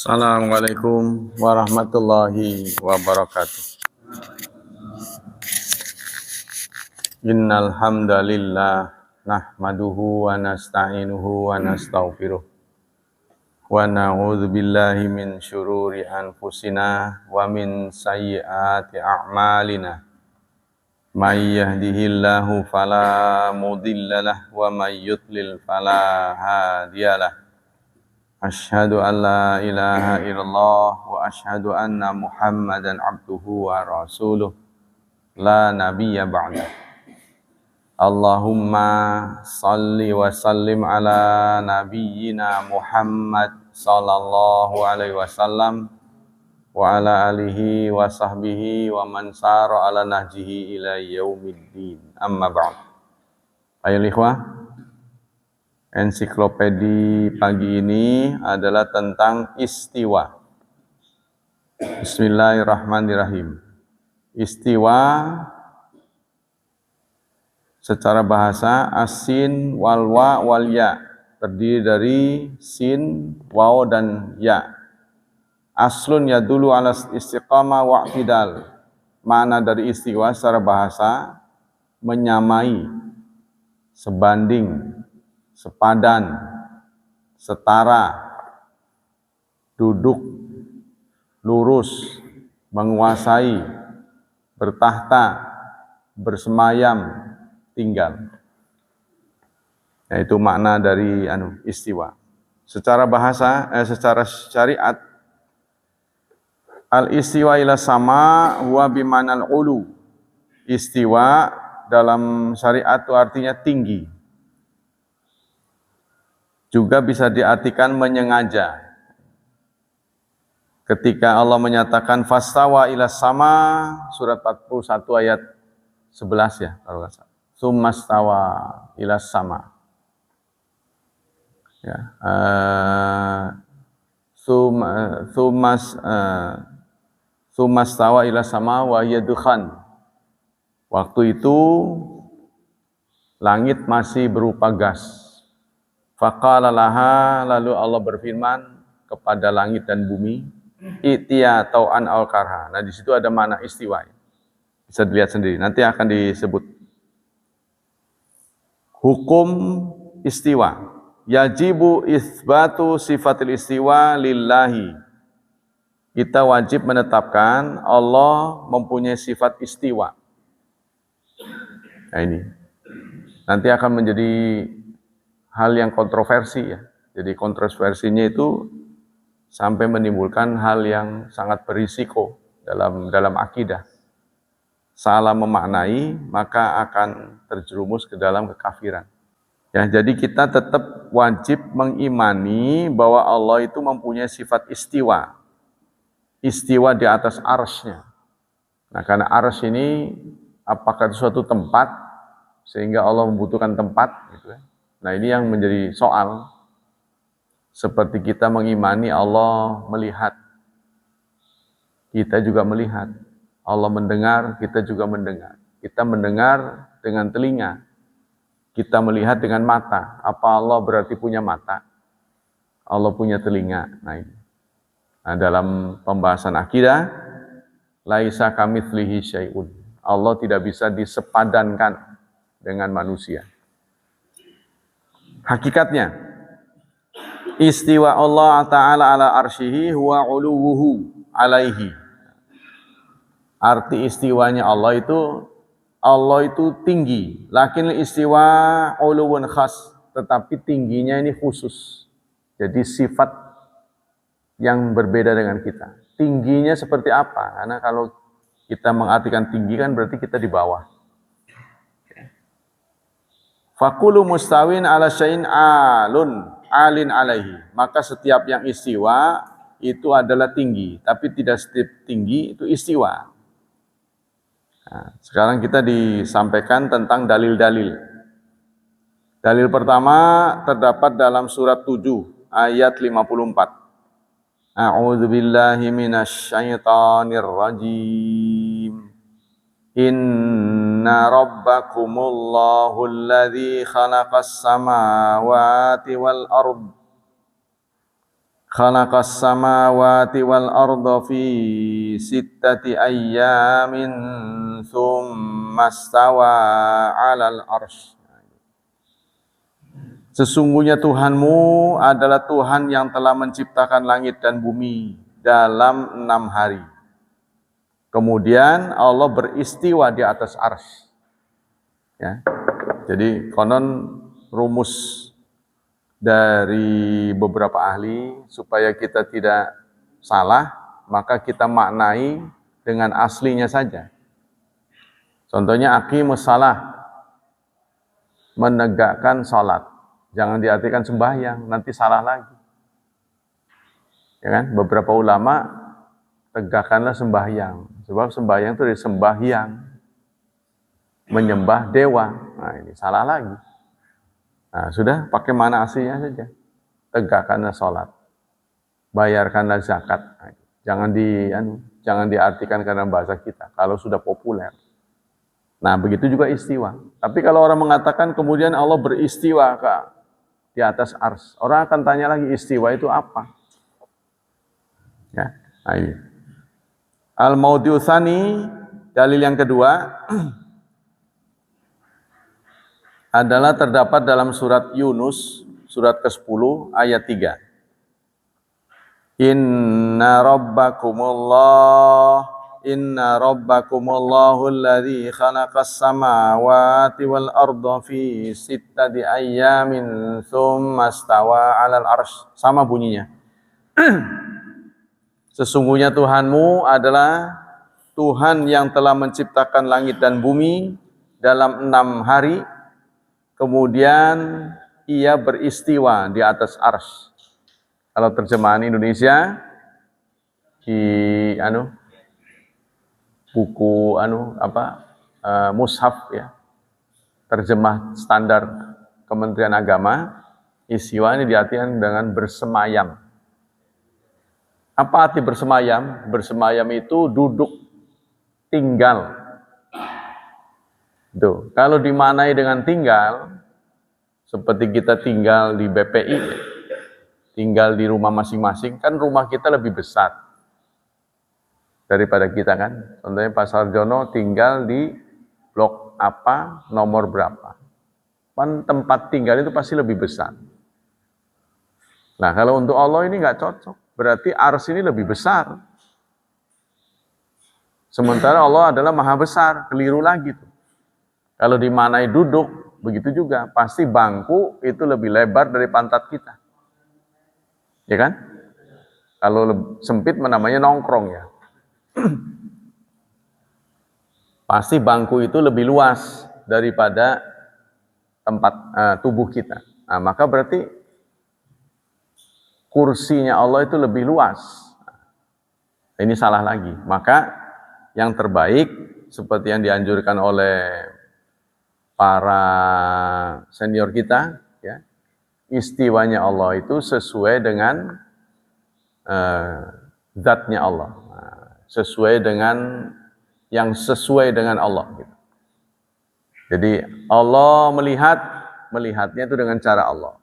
Assalamualaikum warahmatullahi wabarakatuh. Innal hamdalillah nahmaduhu wa nasta'inuhu wa nastaghfiruh wa na'udzu billahi min syururi anfusina wa min sayyiati a'malina. May yahdihillahu fala mudhillalah wa may yudlil fala hadiyalah. Asyhadu an la ilaha illallah wa asyhadu anna Muhammadan abduhu wa rasuluh la nabiyya ba'dah. Allahumma salli wa sallim ala nabiyyina Muhammad sallallahu alaihi wasallam wa ala alihi wa sahbihi wa man sara ala nahjihi ila yaumiddin. Amma ba'd. Ayo ikhwah, ensiklopedi pagi ini adalah tentang istiwa. Bismillahirrahmanirrahim. Istiwa secara bahasa asin wal wa wal ya, terdiri dari sin, waw dan ya. Aslun yadulu ala istiqamah wa i'tidal. Makna dari istiwa secara bahasa menyamai, sebanding, sepadan, setara, duduk, lurus, menguasai, bertahta, bersemayam, tinggal. Yaitu makna dari istiwa. Secara bahasa, secara syariat, al-istiwa ila sama huwa bimanal ulu. Istiwa dalam syariat itu artinya tinggi. Juga bisa diartikan menyengaja. Ketika Allah menyatakan fastawa ila sama, surat 41 ayat 11 ya, kalau enggak salah. Tsummastawa ila sama. Ya, tsummastawa ila sama wa yadukhan. Waktu itu langit masih berupa gas. Faqala laha, lalu Allah berfirman kepada langit dan bumi, i'tiya tau'an aw karha. Nah, di situ ada makna istiwa. Bisa dilihat sendiri, nanti akan disebut. Hukum istiwa. Yajibu itsbatu sifatil istiwa lillahi. Kita wajib menetapkan Allah mempunyai sifat istiwa. Nah, ini nanti akan menjadi hal yang kontroversi ya. Jadi kontroversinya itu sampai menimbulkan hal yang sangat berisiko dalam akidah. Salah memaknai maka akan terjerumus ke dalam kekafiran. Ya, jadi kita tetap wajib mengimani bahwa Allah itu mempunyai sifat istiwa. Istiwa di atas arsy-Nya. Nah, karena arsy ini apakah itu suatu tempat sehingga Allah membutuhkan tempat gitu ya. Nah, ini yang menjadi soal. Seperti kita mengimani Allah melihat, kita juga melihat. Allah mendengar, kita juga mendengar. Kita mendengar dengan telinga, kita melihat dengan mata. Apa Allah berarti punya mata? Allah punya telinga. Nah, ini. Nah, dalam pembahasan akidah, laisa kamitslihi syai'un. Allah tidak bisa disepadankan dengan manusia. Hakikatnya, istiwa Allah Ta'ala ala arsyihi huwa uluwuhu alaihi. Arti istiwanya Allah itu tinggi. Lakin istiwa uluwun khas, tetapi tingginya ini khusus. Jadi sifat yang berbeda dengan kita. Tingginya seperti apa? Karena kalau kita mengartikan tinggi kan berarti kita di bawah. Fakulu mustawin ala syai'in alin alaihi. Maka setiap yang istiwa itu adalah tinggi, tapi tidak setiap tinggi itu istiwa. Nah, sekarang kita disampaikan tentang dalil-dalil. Dalil pertama terdapat dalam surat 7 ayat 54. A'udzu billahi minasy syaithanir rajim. Inna rabbakumullahu alladzi khalaqas samawati wal ard khalaqas samawati wal arda fi sittati ayyamin tsumma stawa 'alal arsy. Sesungguhnya Tuhanmu adalah Tuhan yang telah menciptakan langit dan bumi dalam 6 hari. Kemudian Allah beristiwa di atas arsy. Ya. Jadi konon rumus dari beberapa ahli supaya kita tidak salah, maka kita maknai dengan aslinya saja. Contohnya aqimus shalah, menegakkan salat. Jangan diartikan sembahyang, nanti salah lagi. Ya kan? Beberapa ulama tegakkanlah sembahyang. Sebab sembahyang itu dari sembahyang, menyembah dewa. Nah, ini salah lagi. Nah, sudah pakai mana aslinya saja. Tegakkanlah sholat. Bayarkanlah zakat. Nah, jangan diartikan karena bahasa kita. Kalau sudah populer. Nah, begitu juga istiwa. Tapi kalau orang mengatakan kemudian Allah beristiwa di atas arsy, orang akan tanya lagi, istiwa itu apa? Ya, nah ini. Al-Maudhi'u Tsani, dalil yang kedua adalah terdapat dalam surat Yunus, surat ke-10 ayat 3. Inna rabbakumullahu alladzi khalaqas samawati wal arda fi sittati ayyamin tsumma stawa 'alal arsy. Sama bunyinya. Sesungguhnya Tuhanmu adalah Tuhan yang telah menciptakan langit dan bumi dalam 6 hari. Kemudian ia beristiwa di atas arsy. Kalau terjemahan Indonesia di buku mushaf ya, terjemah standar Kementerian Agama, istiwa ini diartikan dengan bersemayam. Apa arti bersemayam? Bersemayam itu duduk, tinggal. Tuh, kalau dimaknai dengan tinggal, seperti kita tinggal di BPI, tinggal di rumah masing-masing, kan rumah kita lebih besar daripada kita kan. Contohnya Pak Sarjono tinggal di blok apa, nomor berapa. Kan tempat tinggal itu pasti lebih besar. Nah, kalau untuk Allah ini nggak cocok. Berarti arsy ini lebih besar. Sementara Allah adalah maha besar, keliru lagi tuh. Kalau dimaknai duduk, begitu juga. Pasti bangku itu lebih lebar dari pantat kita. Ya kan? Kalau sempit namanya nongkrong ya. Pasti bangku itu lebih luas daripada tempat tubuh kita. Nah, maka berarti kursinya Allah itu lebih luas. Ini salah lagi. Maka yang terbaik seperti yang dianjurkan oleh para senior kita, ya, istiwanya Allah itu sesuai dengan zatnya Allah, sesuai dengan yang sesuai dengan Allah. Gitu. Jadi Allah melihatnya itu dengan cara Allah.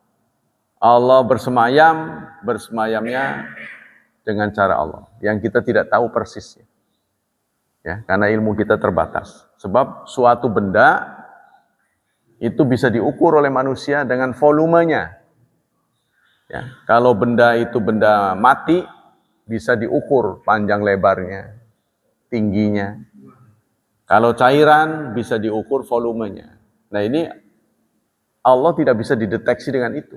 Allah bersemayamnya dengan cara Allah, yang kita tidak tahu persisnya. Ya, karena ilmu kita terbatas. Sebab suatu benda itu bisa diukur oleh manusia dengan volumenya. Ya, kalau benda itu benda mati, bisa diukur panjang lebarnya, tingginya. Kalau cairan, bisa diukur volumenya. Nah, ini Allah tidak bisa dideteksi dengan itu.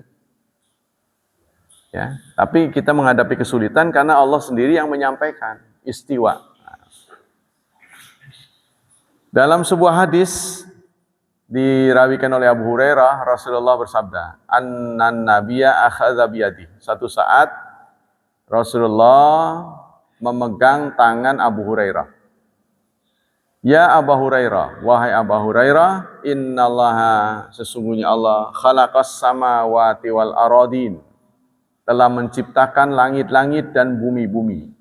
Ya, tapi kita menghadapi kesulitan karena Allah sendiri yang menyampaikan istiwa. Dalam sebuah hadis dirawikan oleh Abu Hurairah, Rasulullah bersabda, "Annan nabiyya akhadha biyadi." Satu saat Rasulullah memegang tangan Abu Hurairah. Ya Abu Hurairah, wahai Abu Hurairah, innallaha, sesungguhnya Allah, khalaqas samawati wal aradin, telah menciptakan langit-langit dan bumi-bumi.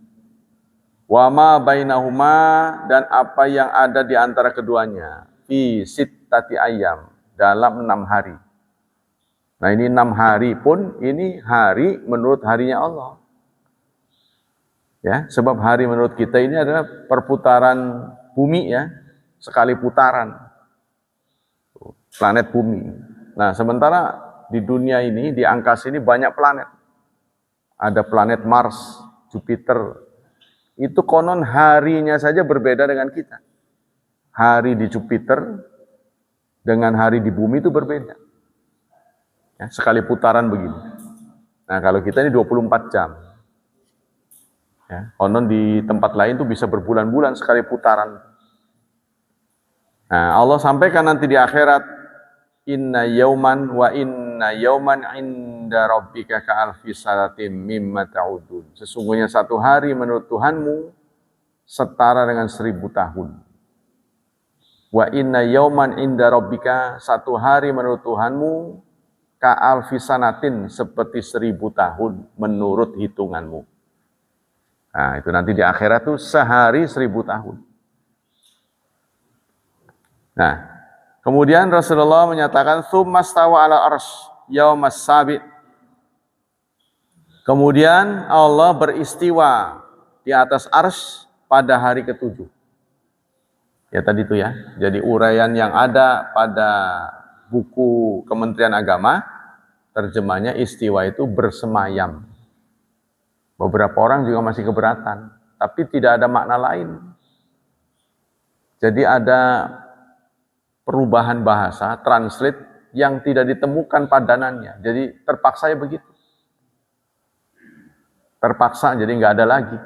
Wa ma bainahuma, dan apa yang ada di antara keduanya, fi sittati ayyam, dalam 6 hari. Nah, ini 6 hari pun, ini hari menurut harinya Allah. Ya, sebab hari menurut kita ini adalah perputaran bumi ya, sekali putaran planet bumi. Nah, sementara di dunia ini, di angkasa ini banyak planet. Ada planet Mars, Jupiter. Itu konon harinya saja berbeda dengan kita. Hari di Jupiter dengan hari di bumi itu berbeda. Ya, sekali putaran begini. Nah, kalau kita ini 24 jam. Ya, konon di tempat lain itu bisa berbulan-bulan sekali putaran. Nah, Allah sampaikan nanti di akhirat, inna yauman wa inna yauman inda rabbika ka'alfi sanatin mimma ta'udun. Sesungguhnya satu hari menurut Tuhanmu setara dengan 1000 tahun. Wa inna yauman inda rabbika, satu hari menurut Tuhanmu ka'alfi sanatin, seperti 1000 tahun menurut hitunganmu. Nah, itu nanti di akhirat tuh sehari 1000 tahun. Nah, kemudian Rasulullah menyatakan tsumma stawa ala arsy yaumas sabi'. Kemudian Allah beristiwa di atas arsy pada hari ke-7. Ya tadi itu ya. Jadi uraian yang ada pada buku Kementerian Agama, terjemahnya istiwa itu bersemayam. Beberapa orang juga masih keberatan, tapi tidak ada makna lain. Jadi ada perubahan bahasa, translate yang tidak ditemukan padanannya. Jadi terpaksa ya begitu. Terpaksa, jadi nggak ada lagi.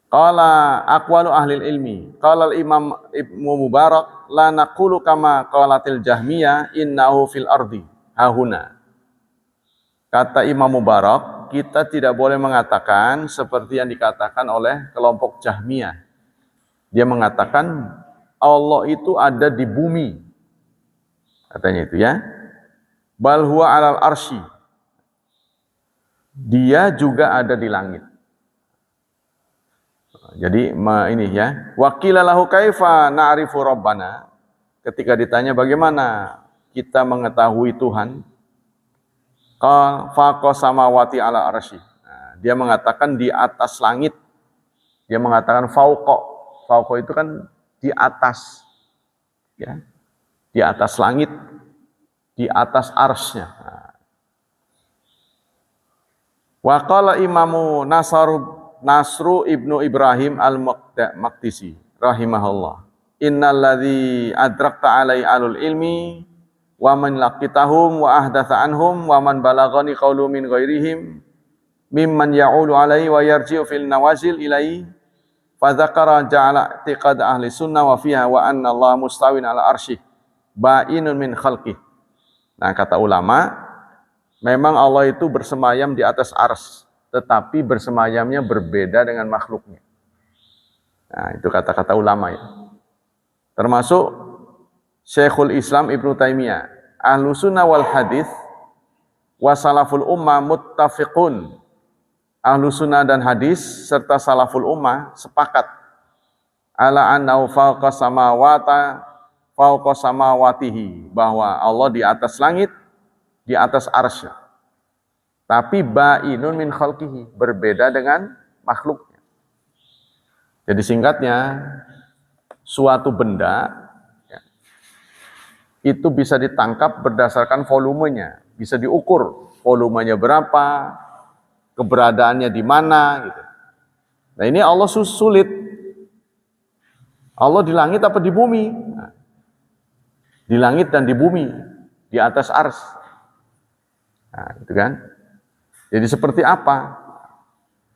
Qala aqwalu ahli ilmi, qala al-imam Ibnu Mubarak, la naqulu kama qalatil Jahmiyah innahu fil ardi hahuna. Kata Imam Mubarak, kita tidak boleh mengatakan seperti yang dikatakan oleh kelompok Jahmiyah. Dia mengatakan Allah itu ada di bumi. Katanya itu ya. Bal huwa alal arsy. Dia juga ada di langit. Jadi ini ya. Wa qila lahu kaifa na'rifu rabbana. Ketika ditanya bagaimana kita mengetahui Tuhan? Faqa samawati ala arsy. Nah, dia mengatakan di atas langit. Dia mengatakan fauqa. Fauqa itu kan di atas. Ya. Di atas langit, di atas arsy-nya. Nah. Wa qala Imamu Nasru ibnu Ibrahim al-Maqdisi rahimahullah. Innal ladzi adrakta alai alul ilmi wa man laqitahum wa ahdatha anhum wa man balagani qawlu min ghairihim mimman ya'ulu alaihi wa yarji'u fil nawazil ilaihi fa dzakara ja'ala i'tiqad ahli sunnah wa fiha wa anna Allah mustawin ala arsyih ba'inun min khalqih. Nah, kata ulama, memang Allah itu bersemayam di atas arsy, tetapi bersemayamnya berbeda dengan makhluknya. Nah, itu kata-kata ulama ya. Termasuk Syekhul Islam Ibnu Taimiyah, Ahlu Sunnah wal Hadis wa salaful ummah muttafiqun. Ahlu Sunnah dan Hadis serta salaful ummah sepakat ala annahu fawqa samawatihi, bahwa Allah di atas langit, di atas arsy. Tapi ba'inun min khalqihi, berbeda dengan makhluknya. Jadi singkatnya, suatu benda itu bisa ditangkap berdasarkan volumenya, bisa diukur volumenya berapa, keberadaannya di mana gitu. Nah, ini Allah sulit. Allah di langit apa di bumi? Nah, di langit dan di bumi, di atas arsy. Nah, itu kan. Jadi seperti apa?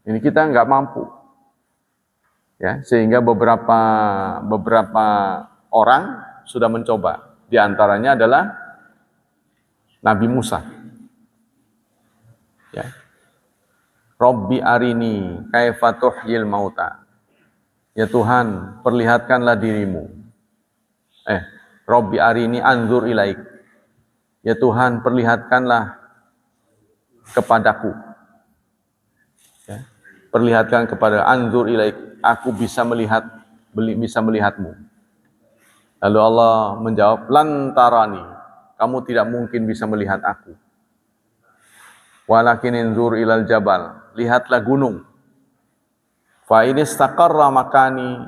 Ini kita nggak mampu. Ya, sehingga beberapa orang sudah mencoba. Di antaranya adalah Nabi Musa. Ya. Robbi arini kaifa tuhyil mauta. Ya Tuhan, perlihatkanlah dirimu. Robbi arini anzur ilaik. Ya Tuhan, perlihatkanlah kepadaku. Ya. Perlihatkan kepada anzur ilaik, aku bisa melihatmu. Lalu Allah menjawab, lan tarani, kamu tidak mungkin bisa melihat aku. Walakin inzur ilal jabal, lihatlah gunung. Fa in istaqarra makani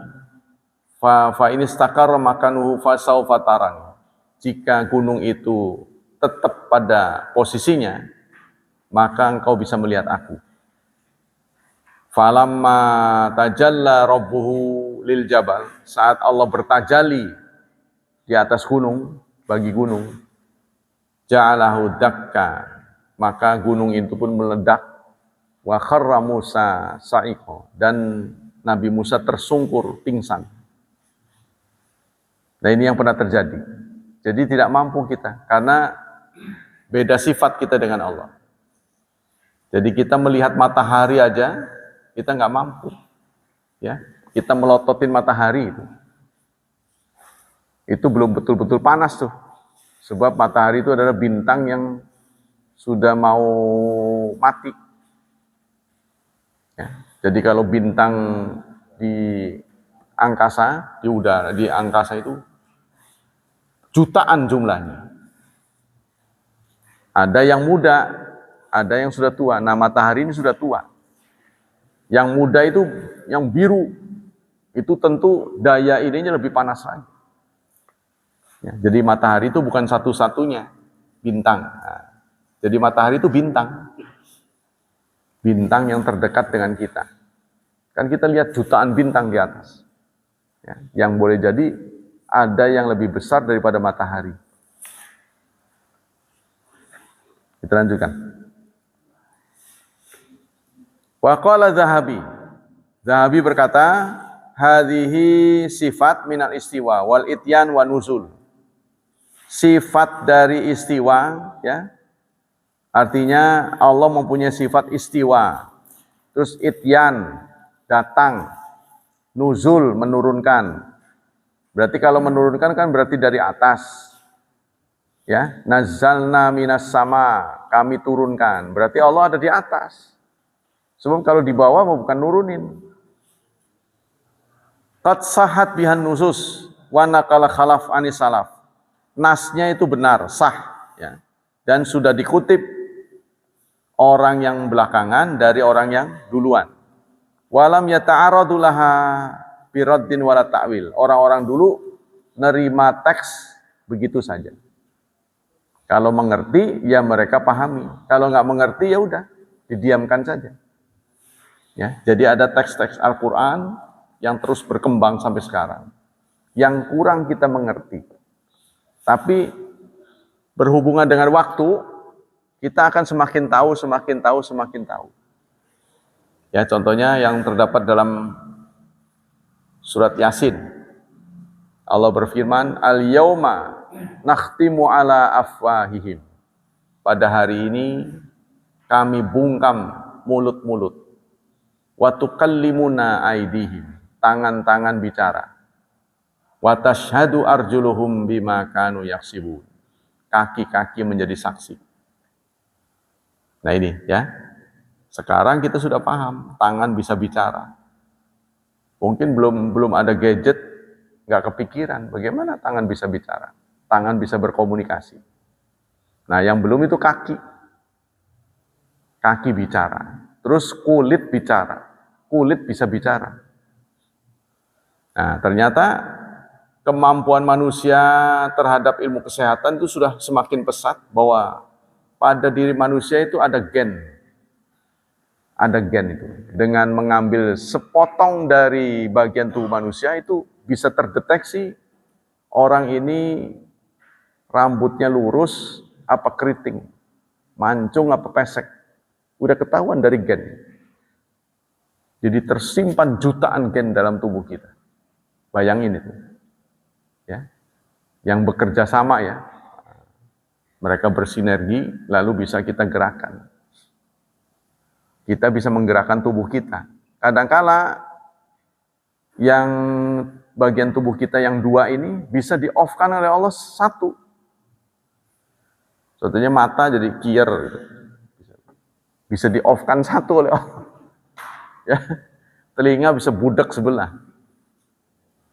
fa in istaqarra makanuhu fa saufa tarani. Jika gunung itu tetap pada posisinya, maka engkau bisa melihat aku. Falamma tajalla rabbuhu lil jabal, saat Allah bertajalli di atas gunung, bagi gunung, ja'alahu dakka, maka gunung itu pun meledak. Wa kharra Musa sa'iqo, dan Nabi Musa tersungkur pingsan. Nah, ini yang pernah terjadi. Jadi tidak mampu kita, karena beda sifat kita dengan Allah. Jadi kita melihat matahari aja, kita nggak mampu. Ya, kita melototin matahari itu belum betul-betul panas tuh. Sebab matahari itu adalah bintang yang sudah mau mati. Ya, jadi kalau bintang di angkasa, di udara, di angkasa itu jutaan jumlahnya. Ada yang muda, ada yang sudah tua. Nah, matahari ini sudah tua. Yang muda itu, yang biru, itu tentu daya ininya lebih panas lagi. Ya, jadi matahari itu bukan satu-satunya bintang. Nah, jadi matahari itu bintang. Bintang yang terdekat dengan kita. Kan kita lihat jutaan bintang di atas. Ya, yang boleh jadi ada yang lebih besar daripada matahari. Kita lanjutkan. Wa qala Zahabi. Zahabi berkata, hadhihi sifat minal istiwa wal ityan wa nuzul. Sifat dari istiwa, ya. Artinya Allah mempunyai sifat istiwa. Terus ityan, datang. Nuzul, menurunkan. Berarti kalau menurunkan kan berarti dari atas. Ya, nazzalna minas sama, kami turunkan. Berarti Allah ada di atas. Sebab kalau di bawah mau bukan nurunin. Qad sahat bihan nusus wa naqala khalaf anis salaf. Nasnya itu benar, sah, ya. Dan sudah dikutip orang yang belakangan dari orang yang duluan. Walam yata'aradu laha biraddin wala ta'wil. Orang-orang dulu nerima teks begitu saja. Kalau mengerti, ya mereka pahami. Kalau nggak mengerti, ya udah, didiamkan saja. Ya, jadi ada teks-teks Al-Quran yang terus berkembang sampai sekarang. Yang kurang kita mengerti. Tapi berhubungan dengan waktu, kita akan semakin tahu, semakin tahu, semakin tahu. Ya, contohnya yang terdapat dalam surat Yasin. Allah berfirman, al-yauma nakhtimu ala afwahihim. Pada hari ini kami bungkam mulut-mulut. Wa tukallimuna aydihim. Tangan-tangan bicara. Wa tashhadu arjuluhum bima kanu yaksibun. Kaki-kaki menjadi saksi. Nah ini ya. Sekarang kita sudah paham, tangan bisa bicara. Mungkin belum ada gadget, nggak kepikiran bagaimana tangan bisa bicara. Tangan bisa berkomunikasi. Nah yang belum itu kaki. Kaki bicara. Terus kulit bicara. Kulit bisa bicara. Nah ternyata kemampuan manusia terhadap ilmu kesehatan itu sudah semakin pesat bahwa pada diri manusia itu ada gen. Ada gen itu. Dengan mengambil sepotong dari bagian tubuh manusia itu bisa terdeteksi orang ini rambutnya lurus apa keriting, mancung apa pesek. Udah ketahuan dari gen. Jadi tersimpan jutaan gen dalam tubuh kita. Bayangin itu. Ya. Yang bekerja sama ya. Mereka bersinergi lalu bisa kita gerakan. Kita bisa menggerakkan tubuh kita. Kadangkala yang bagian tubuh kita yang dua ini bisa di-off-kan oleh Allah satu. Contohnya mata jadi kier. Bisa di-off-kan satu oleh Allah. Ya. Telinga bisa budak sebelah.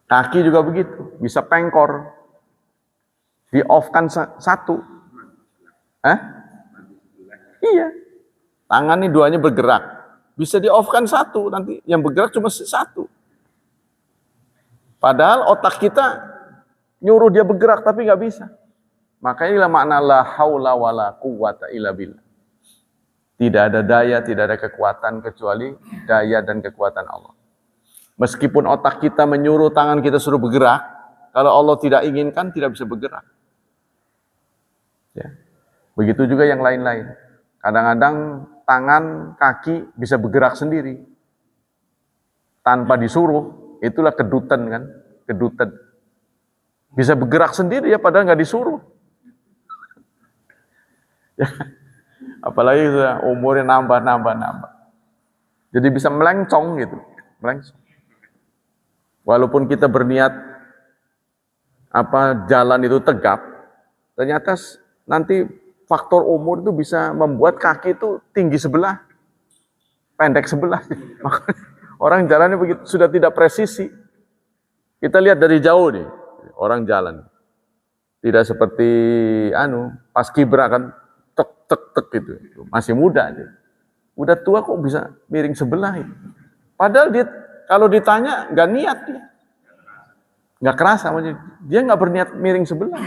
Kaki juga begitu. Bisa pengkor. Di-off-kan satu. Hah? Iya. Tangan ini duanya bergerak. Bisa di-off-kan satu, nanti yang bergerak cuma satu. Padahal otak kita nyuruh dia bergerak tapi nggak bisa. Makanya inilah makna la haula wala quwata illa billah. Tidak ada daya, tidak ada kekuatan kecuali daya dan kekuatan Allah. Meskipun otak kita menyuruh tangan kita suruh bergerak, kalau Allah tidak inginkan tidak bisa bergerak. Ya. Begitu juga yang lain-lain. Kadang-kadang tangan, kaki bisa bergerak sendiri. Tanpa disuruh, itulah kedutan kan, kedutan. Bisa bergerak sendiri ya padahal nggak disuruh. Ya. Apalagi umurnya nambah. Jadi bisa melencong gitu, melencong. Walaupun kita berniat jalan itu tegap, ternyata nanti faktor umur itu bisa membuat kaki itu tinggi sebelah, pendek sebelah. Orang jalannya begitu sudah tidak presisi. Kita lihat dari jauh nih, orang jalan. Tidak seperti pas kibra kan tek gitu. Masih muda aja. Udah tua kok bisa miring sebelah itu. Padahal dia kalau ditanya nggak niat dia. Nggak kerasa, dia nggak berniat miring sebelah.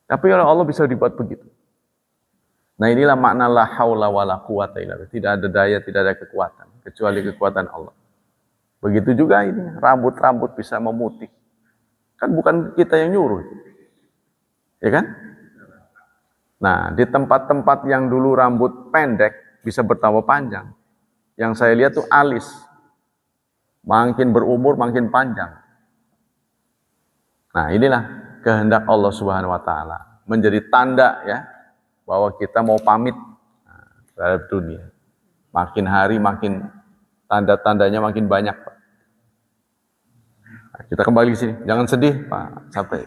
Tapi oleh Allah bisa dibuat begitu. Nah inilah makna la haula wala quwata illa billah. Tidak ada daya, tidak ada kekuatan kecuali kekuatan Allah. Begitu juga ini, rambut-rambut bisa memutih. Kan bukan kita yang nyuruh. Ya kan? Nah, di tempat-tempat yang dulu rambut pendek bisa bertambah panjang. Yang saya lihat tuh alis. Makin berumur makin panjang. Nah, inilah kehendak Allah Subhanahu wa taala, menjadi tanda ya bahwa kita mau pamit terhadap dunia. Makin hari makin tanda-tandanya makin banyak, Pak. Nah, kita kembali ke sini. Jangan sedih, Pak. Sampai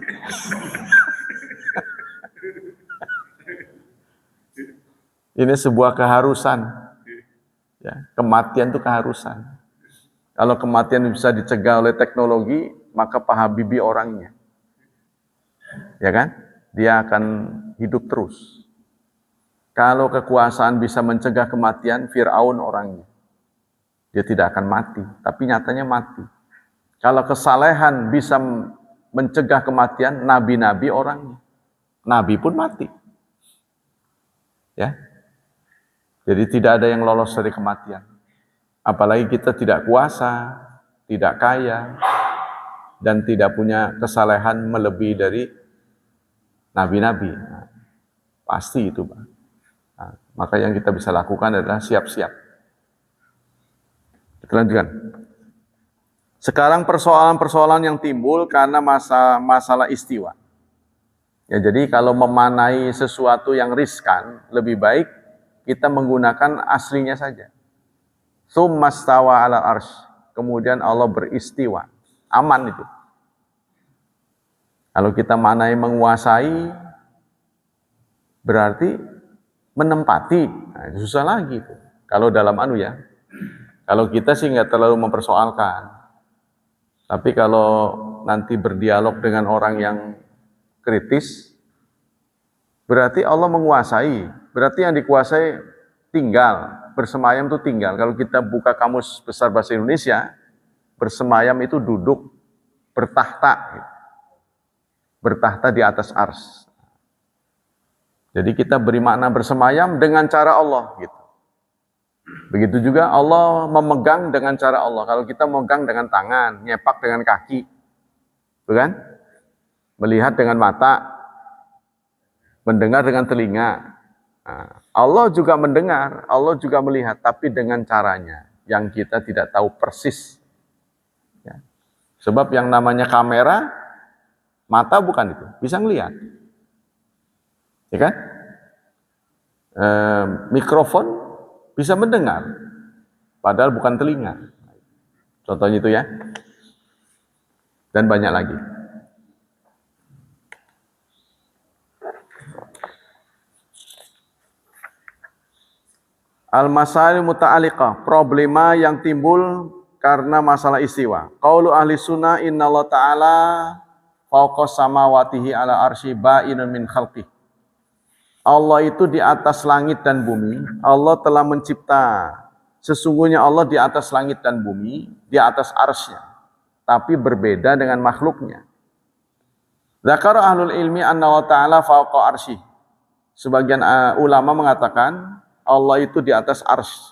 ini sebuah keharusan. Ya, kematian itu keharusan. Kalau kematian bisa dicegah oleh teknologi, maka Pak Habibie orangnya. Ya kan? Dia akan hidup terus. Kalau kekuasaan bisa mencegah kematian, Fir'aun orangnya. Dia tidak akan mati, tapi nyatanya mati. Kalau kesalehan bisa mencegah kematian, nabi-nabi orangnya. Nabi pun mati. Ya. Jadi tidak ada yang lolos dari kematian. Apalagi kita tidak kuasa, tidak kaya, dan tidak punya kesalehan melebihi dari nabi-nabi. Nah, pasti itu, Pak. Nah, maka yang kita bisa lakukan adalah siap-siap. Kita lanjutkan. Sekarang persoalan-persoalan yang timbul karena masalah istiwa. Ya, jadi kalau memanai sesuatu yang riskan, lebih baik kita menggunakan aslinya saja. Tsummastawa 'alal arsy. Kemudian Allah beristiwa. Aman itu. Kalau kita manai menguasai, berarti menempati. Nah, itu susah lagi. Kalau dalam ya. Kalau kita sih nggak terlalu mempersoalkan. Tapi kalau nanti berdialog dengan orang yang kritis, berarti Allah menguasai. Berarti yang dikuasai tinggal. Bersemayam itu tinggal. Kalau kita buka kamus besar bahasa Indonesia, bersemayam itu duduk, bertahta. Bertahta di atas ars. Jadi kita beri makna bersemayam dengan cara Allah. Gitu. Begitu juga Allah memegang dengan cara Allah. Kalau kita memegang dengan tangan, nyepak dengan kaki. Bukan? Melihat dengan mata, mendengar dengan telinga. Nah, Allah juga mendengar, Allah juga melihat, tapi dengan caranya yang kita tidak tahu persis. Ya. Sebab yang namanya kamera, mata bukan itu, bisa ngelihat. Ya kan? Mikrofon bisa mendengar, padahal bukan telinga. Contohnya itu ya. Dan banyak lagi. Al-masail muta'alliqah, problema yang timbul karena masalah istiwa. Qaulu ahli sunnah innallaha ta'ala fawqa samawatihi ala arsy ba'inun min khalqih. Allah itu di atas langit dan bumi. Allah telah mencipta. Sesungguhnya Allah di atas langit dan bumi, di atas arsy-Nya, tapi berbeda dengan makhluknya. Dzakara ahlul ilmi anna Allah ta'ala fawqa arsy. Sebagian ulama mengatakan Allah itu di atas arsy,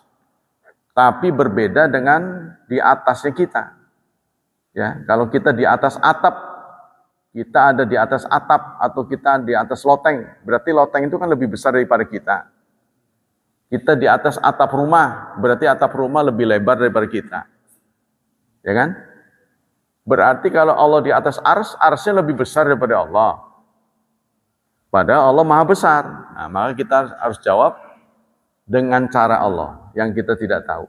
tapi berbeda dengan di atasnya kita. Ya, kalau kita di atas atap, kita ada di atas atap atau kita di atas loteng, berarti loteng itu kan lebih besar daripada kita. Kita di atas atap rumah, berarti atap rumah lebih lebar daripada kita. Ya kan? Berarti kalau Allah di atas arsy-Nya lebih besar daripada Allah. Padahal Allah Maha Besar. Nah, maka kita harus jawab dengan cara Allah yang kita tidak tahu.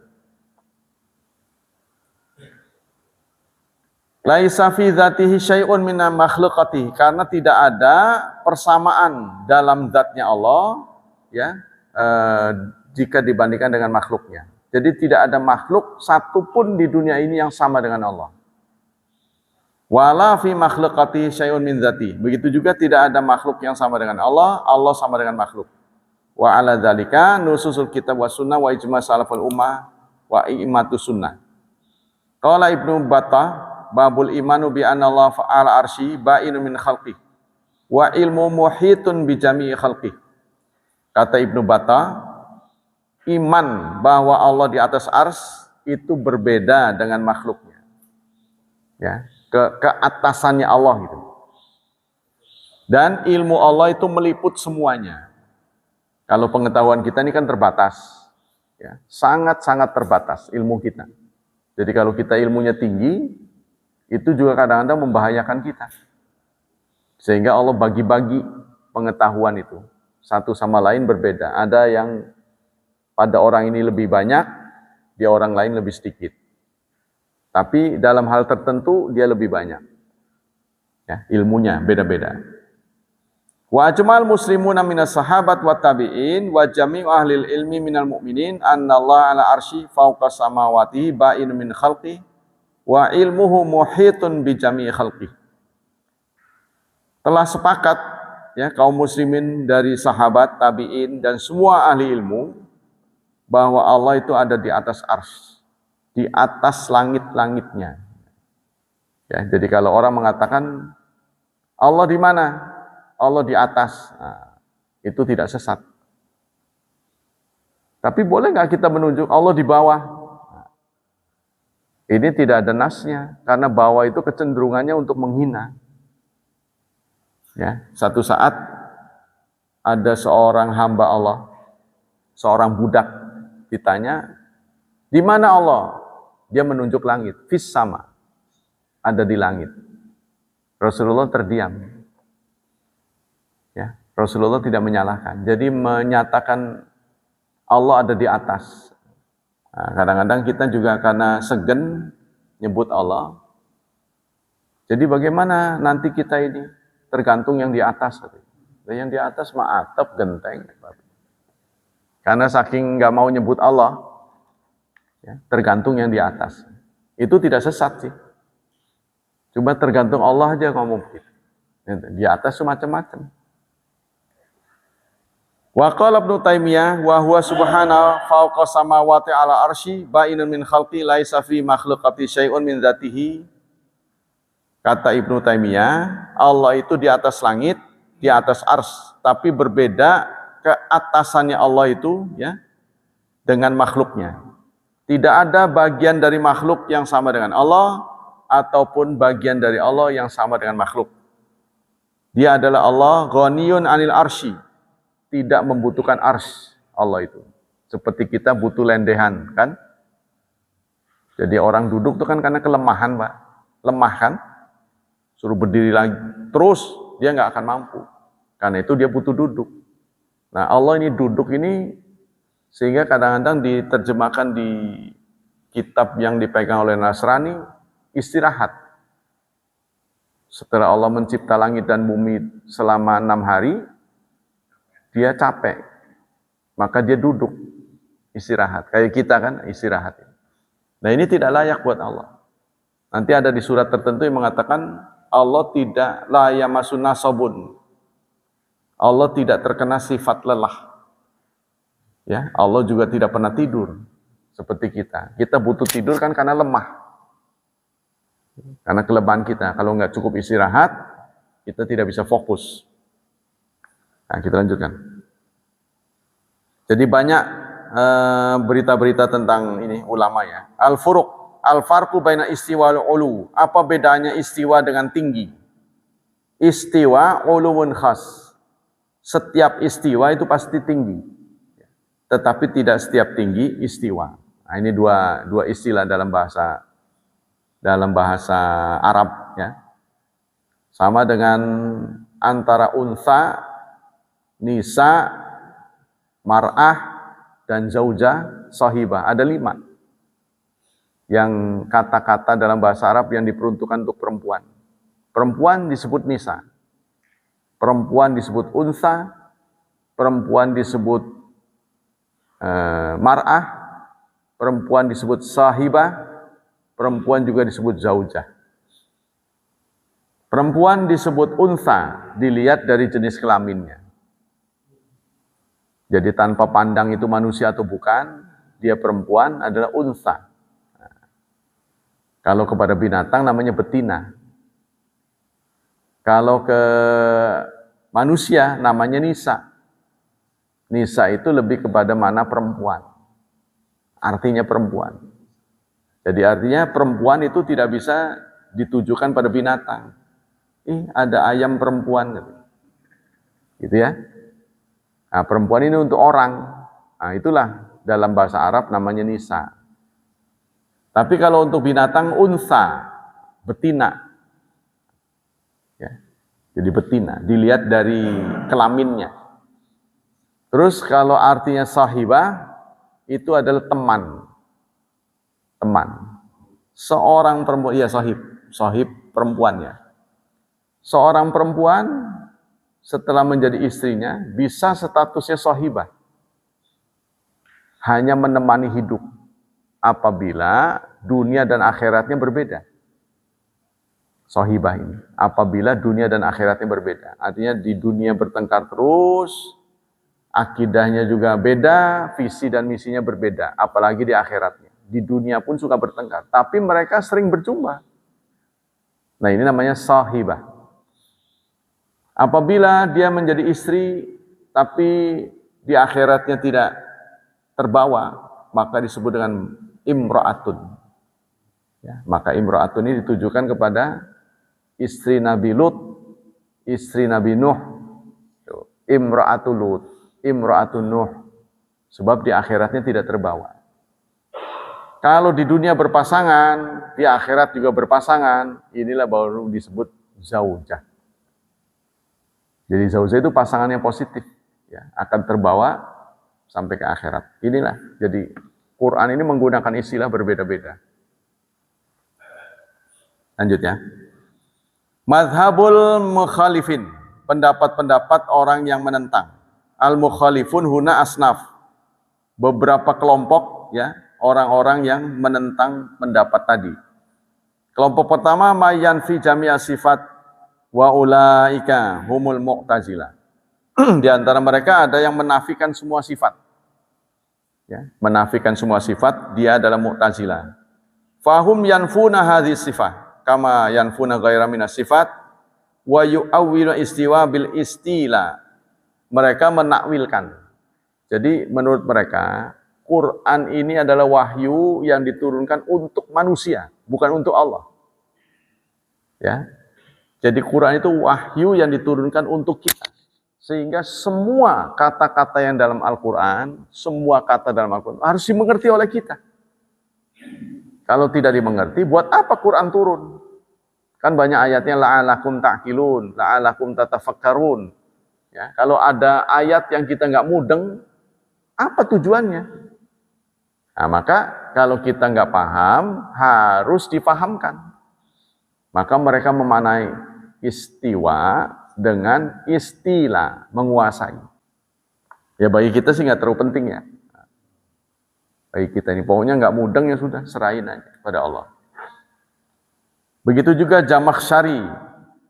Laisa fi dzatihi syai'un min makhluqatihi, karena tidak ada persamaan dalam zatnya Allah, ya, jika dibandingkan dengan makhluknya. Jadi tidak ada makhluk satupun di dunia ini yang sama dengan Allah. Wala fi makhluqatihi syai'un min dzatihi. Begitu juga tidak ada makhluk yang sama dengan Allah, Allah sama dengan makhluk. Wa ala dzalika nususul kitab wa sunnah wa ijma' salaful ummah wa i'immatus sunnah. Qala Ibnu Battah babul imanu bi anna Allah fa'ala arsy ba'inu min khalqi wa ilmu muhitun bi jami'i khalqi. Kata Ibnu Battah, iman bahwa Allah di atas ars itu berbeda dengan makhluknya. Ya, keatasannya Allah gitu. Dan ilmu Allah itu meliput semuanya. Kalau pengetahuan kita ini kan terbatas. Ya, sangat-sangat terbatas ilmu kita. Jadi kalau kita ilmunya tinggi, itu juga kadang-kadang membahayakan kita. Sehingga Allah bagi-bagi pengetahuan itu. Satu sama lain berbeda. Ada yang pada orang ini lebih banyak, di orang lain lebih sedikit. Tapi dalam hal tertentu dia lebih banyak. Ya, ilmunya beda-beda. Wa ajmal muslimuna minas sahabat wa tabi'in wa jami'u ahlil ilmi minal mu'minin annallaha ala arsy fawqa samawati ba'in min khalqi wa ilmuhu muhitun bi jami'i khalqi. Telah sepakat ya kaum muslimin dari sahabat, tabi'in dan semua ahli ilmu bahwa Allah itu ada di atas arsy, di atas langit-langitnya. Ya, jadi kalau orang mengatakan Allah di mana? Allah di atas. Nah, itu tidak sesat. Tapi boleh nggak kita menunjuk Allah di bawah? Nah, ini tidak ada nasnya, karena bawah itu kecenderungannya untuk menghina. Ya, satu saat ada seorang hamba Allah, seorang budak, ditanya, di mana Allah? Dia menunjuk langit, fis sama, ada di langit. Rasulullah terdiam. Ya, Rasulullah tidak menyalahkan. Jadi menyatakan Allah ada di atas. Nah, kadang-kadang kita juga karena segen nyebut Allah. Jadi bagaimana nanti kita ini? Tergantung yang di atas. Yang di atas mah atap, genteng. Karena saking nggak mau nyebut Allah, ya, tergantung yang di atas. Itu tidak sesat sih. Cuma tergantung Allah aja ngomong begitu. Di atas semacam-macam. Wa qala Ibnu Taimiyah wa huwa subhanahu fawqa samawati ala arsy ba'inun min khalqi laisa fi makhluqati syai'un min dzatihi. Kata Ibnu Taimiyah, Allah itu di atas langit, di atas arsy, tapi berbeda keatasannya Allah itu ya dengan makhluknya. Tidak ada bagian dari makhluk yang sama dengan Allah ataupun bagian dari Allah yang sama dengan makhluk. Dia adalah Allah ghaniyun 'anil arsy. Tidak membutuhkan arsy Allah itu. Seperti kita butuh lendehan, kan? Jadi orang duduk itu kan karena kelemahan, Pak. Lemah kan? Suruh berdiri lagi, terus dia nggak akan mampu. Karena itu dia butuh duduk. Nah, Allah ini duduk ini sehingga kadang-kadang diterjemahkan di kitab yang dipegang oleh Nasrani, istirahat. Setelah Allah mencipta langit dan bumi selama 6 hari, dia capek, maka dia duduk, istirahat. Kayak kita kan, istirahat. Nah ini tidak layak buat Allah. Nanti ada di surat tertentu yang mengatakan, Allah tidak la yamassun nasabun. Allah tidak terkena sifat lelah. Ya, Allah juga tidak pernah tidur seperti kita. Kita butuh tidur kan karena lemah. Karena kelemahan kita. Kalau nggak cukup istirahat, kita tidak bisa fokus. Nah, kita lanjutkan. Jadi banyak berita-berita tentang ini ulama ya. Al-furuq, al-farqu baina istiwa wal ulu. Apa bedanya istiwa dengan tinggi? Istiwa uluwun khas. Setiap istiwa itu pasti tinggi. Tetapi tidak setiap tinggi istiwa. Nah, ini dua istilah dalam bahasa Arab ya. Sama dengan antara unsa, nisa, mar'ah, dan zaujah, sahibah. Ada 5 yang kata-kata dalam bahasa Arab yang diperuntukkan untuk perempuan. Perempuan disebut nisa, perempuan disebut unsa, perempuan disebut mar'ah, perempuan disebut sahibah, perempuan juga disebut zaujah. Perempuan disebut unsa, dilihat dari jenis kelaminnya. Jadi tanpa pandang itu manusia atau bukan, dia perempuan adalah unsa. Nah, kalau kepada binatang namanya betina. Kalau ke manusia namanya nisa. Nisa itu lebih kepada mana perempuan. Artinya perempuan. Jadi artinya perempuan itu tidak bisa ditujukan pada binatang. Ada ayam perempuan. Gitu ya. Nah, perempuan ini untuk orang. Nah, itulah dalam bahasa Arab namanya nisa. Tapi kalau untuk binatang unsa, betina. Ya. Jadi betina, dilihat dari kelaminnya. Terus kalau artinya sahibah, itu adalah teman. Teman. Seorang perempuan, ya sahib perempuannya. Seorang perempuan setelah menjadi istrinya, bisa statusnya sahibah. Hanya menemani hidup. Apabila dunia dan akhiratnya berbeda. Sahibah ini. Apabila dunia dan akhiratnya berbeda. Artinya di dunia bertengkar terus, akidahnya juga beda, visi dan misinya berbeda, apalagi di akhiratnya. Di dunia pun suka bertengkar, tapi mereka sering berjumpa. Nah, ini namanya sahibah. Apabila dia menjadi istri, tapi di akhiratnya tidak terbawa, maka disebut dengan imra'atun. Ya, maka imra'atun ini ditujukan kepada istri Nabi Lut, istri Nabi Nuh, imra'atul Lut, imra'atun Nuh, sebab di akhiratnya tidak terbawa. Kalau di dunia berpasangan, di akhirat juga berpasangan, inilah baru disebut zaujah. Jadi zaujah itu pasangan yang positif, ya, akan terbawa sampai ke akhirat. Inilah, jadi Quran ini menggunakan istilah berbeda-beda. Lanjut ya. Madhabul mukhalifin, pendapat-pendapat orang yang menentang. Al-mukhalifun huna asnaf, beberapa kelompok ya, orang-orang yang menentang pendapat tadi. Kelompok pertama mayanfi jami'a sifat wa ulaika humul mu'tazilah. Di antara mereka ada yang menafikan semua sifat. Ya, menafikan semua sifat, dia adalah mu'tazilah. Fahum yanfuna hadhihi sifat kama yanfuna ghaira minas sifat wa yu'awwilu istiwa bil istila. Mereka menakwilkan. Jadi menurut mereka, Quran ini adalah wahyu yang diturunkan untuk manusia, bukan untuk Allah. Ya. Jadi Quran itu wahyu yang diturunkan untuk kita. Sehingga semua kata-kata yang dalam Al-Quran, semua kata dalam Al-Quran harus dimengerti oleh kita. Kalau tidak dimengerti, buat apa Quran turun? Kan banyak ayatnya la'alakum ta'qilun, la'alakum tatafakkarun. Ya, kalau ada ayat yang kita nggak mudeng, apa tujuannya? Nah, maka kalau kita nggak paham, harus dipahamkan. Maka mereka memanai istiwa dengan istilah, menguasai. Ya bagi kita sih nggak terlalu penting ya. Bagi kita ini, pokoknya nggak mudeng ya sudah, serahin aja kepada Allah. Begitu juga Jamakhsyari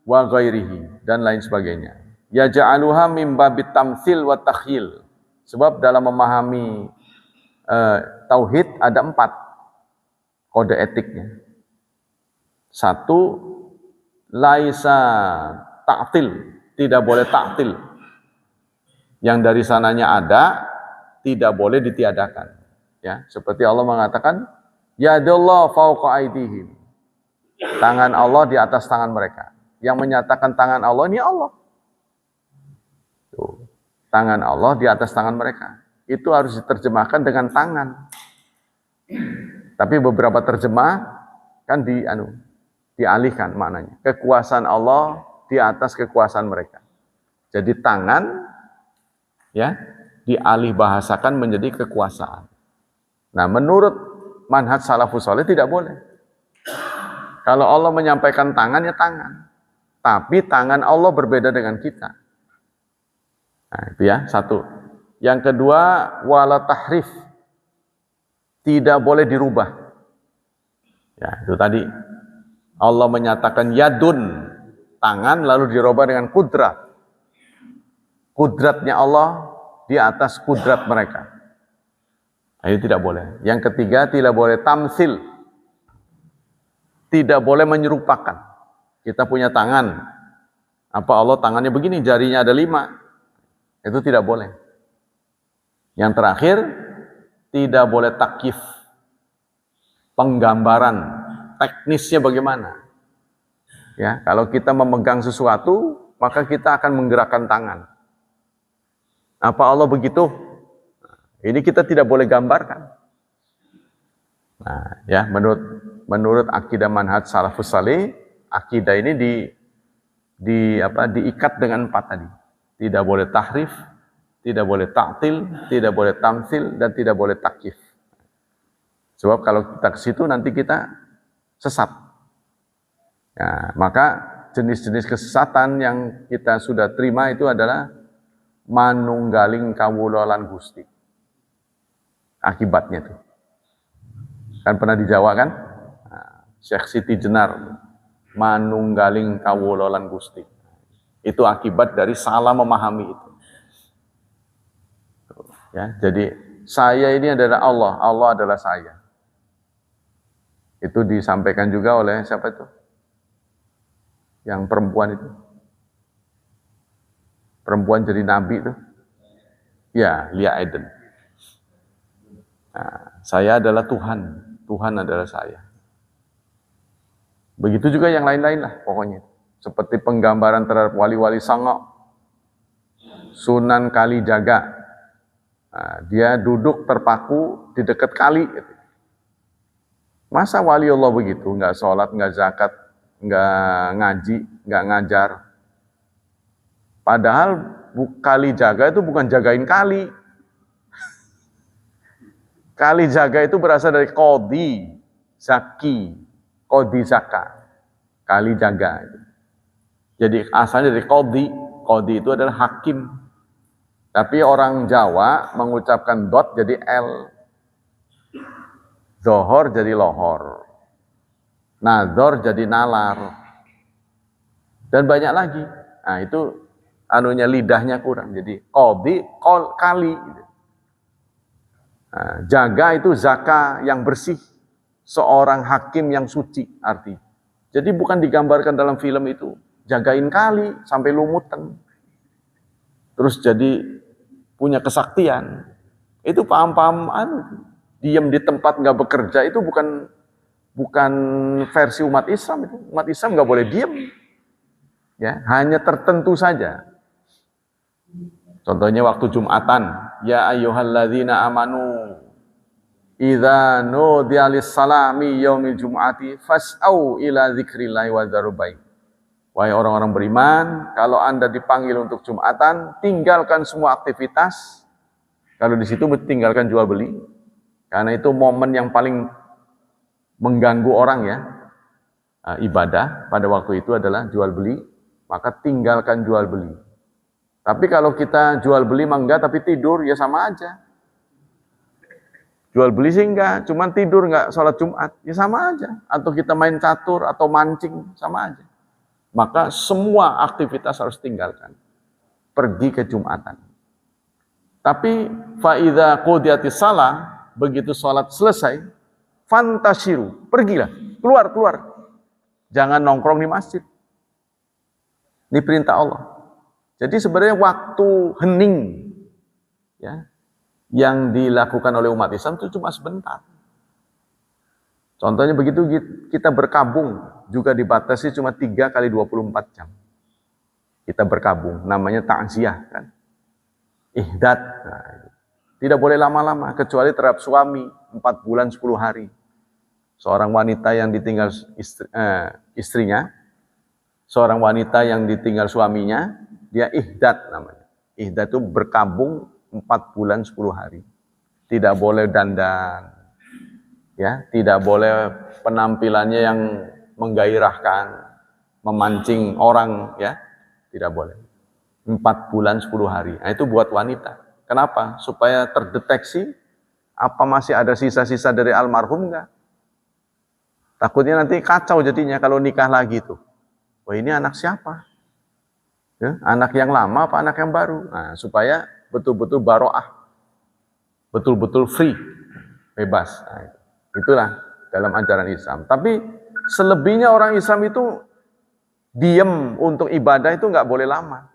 wa ghairihi dan lain sebagainya. Yaj'aluha min babit tamtsil wa takhyil. Sebab dalam memahami tauhid ada 4 kode etiknya. 1, laisa ta'til, tidak boleh ta'til. Yang dari sananya ada, tidak boleh ditiadakan. Ya, seperti Allah mengatakan, yadullah fawqa aydihim. Tangan Allah di atas tangan mereka. Yang menyatakan tangan Allah ini Allah. Tuh. Tangan Allah di atas tangan mereka. Itu harus diterjemahkan dengan tangan. Tapi beberapa terjemah kan dialihkan maknanya. Kekuasaan Allah di atas kekuasaan mereka. Jadi tangan ya dialih bahasakan menjadi kekuasaan. Nah, menurut manhaj salafus saleh tidak boleh. Kalau Allah menyampaikan tangan ya tangan. Tapi tangan Allah berbeda dengan kita. Nah, itu ya, 1. Yang kedua, wala tahrif. Tidak boleh dirubah. Ya, itu tadi. Allah menyatakan yadun, tangan, lalu dirubah dengan kudrat. Kudratnya Allah di atas kudrat mereka. Nah, itu tidak boleh. Yang ketiga, tidak boleh tamsil. Tidak boleh menyerupakan. Kita punya tangan. Apa Allah tangannya begini, jarinya ada 5. Itu tidak boleh. Yang terakhir, tidak boleh takyif. Penggambaran, teknisnya bagaimana. Ya, kalau kita memegang sesuatu, maka kita akan menggerakkan tangan. Apa Allah begitu? Ini kita tidak boleh gambarkan. Nah, ya, menurut akidah manhaj salafus saleh, akidah ini diikat dengan 4 tadi. Tidak boleh tahrif, tidak boleh ta'til, tidak boleh tamsil, dan tidak boleh takyif. Sebab kalau kita ke situ nanti kita sesat. Ya, maka jenis-jenis kesesatan yang kita sudah terima itu adalah manunggaling kawula lan Gusti. Akibatnya itu. Kan pernah di Jawa kan? Nah, Syekh Siti Jenar, manunggaling kawula lan Gusti. Itu akibat dari salah memahami itu. Ya, jadi saya ini adalah Allah, Allah adalah saya. Itu disampaikan juga oleh siapa itu? Yang perempuan itu. Perempuan jadi nabi itu. Ya, Lia Eden. Nah, saya adalah Tuhan, Tuhan adalah saya. Begitu juga yang lain-lain lah pokoknya. Seperti penggambaran terhadap wali-wali Songo, Sunan Kalijaga. Nah, dia duduk terpaku di dekat kali. Masa wali Allah begitu, nggak sholat, nggak zakat, nggak ngaji, nggak ngajar. Padahal Kalijaga itu bukan jagain kali. Kalijaga itu berasal dari Qadi, Zaki, Qadi Zaka, Kalijaga. Jadi asalnya dari Qadi, Qadi itu adalah hakim. Tapi orang Jawa mengucapkan dot jadi L. Zohor jadi lohor. Nador jadi nalar. Dan banyak lagi. Nah itu lidahnya kurang. Jadi Qadi, kali. Nah, jaga itu zaka yang bersih. Seorang hakim yang suci arti. Jadi bukan digambarkan dalam film itu. Jagain kali sampai lumutan. Terus jadi punya kesaktian. Itu paham-paham diam di tempat nggak bekerja itu bukan versi umat Islam itu. Umat Islam nggak boleh diam. Ya, hanya tertentu saja. Contohnya waktu Jumatan, ya ayyuhalladzina amanu idza nudiya lis-salami yaumil jum'ati fas'au ila dzikrillahi wa dzarul bai'. Wahai orang-orang beriman, kalau Anda dipanggil untuk Jumatan, tinggalkan semua aktivitas. Kalau di situ tinggalkan jual beli. Karena itu momen yang paling mengganggu orang ya. Ibadah pada waktu itu adalah jual beli, maka tinggalkan jual beli. Tapi kalau kita jual beli mah enggak, tapi tidur ya sama aja. Jual beli sih enggak, cuman tidur enggak sholat Jumat, ya sama aja. Atau kita main catur atau mancing, sama aja. Maka semua aktivitas harus tinggalkan. pergi ke Jumatan. Tapi faidza qudiyatis shalah, begitu sholat selesai, fantashiru, pergilah, keluar. Jangan nongkrong di masjid. Ini perintah Allah. Jadi sebenarnya waktu hening ya yang dilakukan oleh umat Islam itu cuma sebentar. Contohnya begitu kita berkabung juga dibatasi cuma 3 kali 24 jam. Kita berkabung, namanya ta'ziyah kan. Ihdad. Nah, tidak boleh lama-lama kecuali terhadap suami 4 bulan 10 hari. Seorang wanita yang ditinggal istrinya, seorang wanita yang ditinggal suaminya, dia ihdad namanya. Ihdad itu berkabung 4 bulan 10 hari. Tidak boleh dandan. Ya, tidak boleh penampilannya yang menggairahkan, memancing orang, ya. Tidak boleh. 4 bulan 10 hari. Nah, itu buat wanita. Kenapa? Supaya terdeteksi apa masih ada sisa-sisa dari almarhum enggak? Takutnya nanti kacau jadinya kalau nikah lagi tuh. Wah, ini anak siapa? Ya, anak yang lama apa anak yang baru? Nah, supaya betul-betul baroah. Betul-betul free. Bebas. Nah, itulah dalam ajaran Islam. Tapi selebihnya orang Islam itu diam untuk ibadah itu nggak boleh lama.